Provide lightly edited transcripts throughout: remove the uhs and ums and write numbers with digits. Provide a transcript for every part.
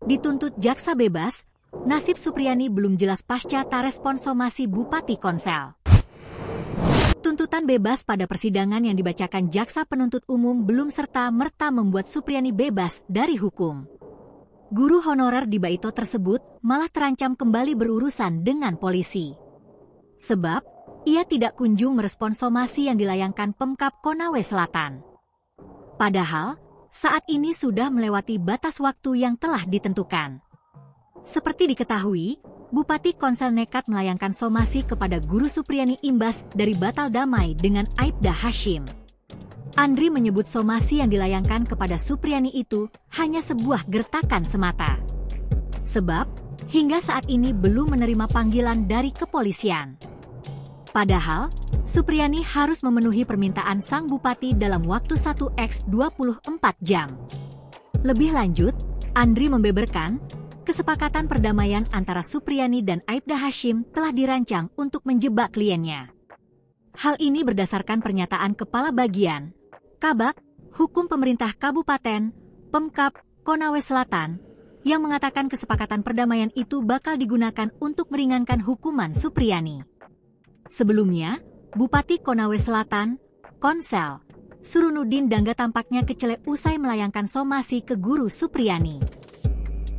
Dituntut jaksa bebas, nasib Supriyani belum jelas pasca tak respon somasi Bupati Konsel. Tuntutan bebas pada persidangan yang dibacakan jaksa penuntut umum belum serta-merta membuat Supriyani bebas dari hukum. Guru honorer di Baito tersebut malah terancam kembali berurusan dengan polisi. Sebab, ia tidak kunjung merespon somasi yang dilayangkan Pemkab Konawe Selatan. Padahal, saat ini sudah melewati batas waktu yang telah ditentukan. Seperti diketahui, Bupati Konsel nekat melayangkan somasi kepada Guru Supriyani imbas dari batal damai dengan Aibda Hashim. Andri menyebut somasi yang dilayangkan kepada Supriyani itu hanya sebuah gertakan semata. Sebab, hingga saat ini belum menerima panggilan dari kepolisian. Padahal, Supriyani harus memenuhi permintaan sang bupati dalam waktu 1x24 jam. Lebih lanjut, Andri membeberkan, kesepakatan perdamaian antara Supriyani dan Aibda Hashim telah dirancang untuk menjebak kliennya. Hal ini berdasarkan pernyataan Kepala Bagian Kabak Hukum Pemerintah Kabupaten Pemkab Konawe Selatan yang mengatakan kesepakatan perdamaian itu bakal digunakan untuk meringankan hukuman Supriyani. Sebelumnya, Bupati Konawe Selatan, Konsel, Surunudin Dangga tampaknya kecele usai melayangkan somasi ke Guru Supriyani.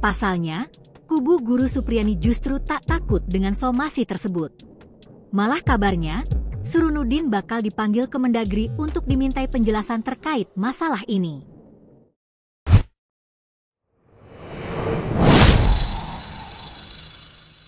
Pasalnya, kubu Guru Supriyani justru tak takut dengan somasi tersebut. Malah kabarnya, Surunudin bakal dipanggil ke Mendagri untuk dimintai penjelasan terkait masalah ini.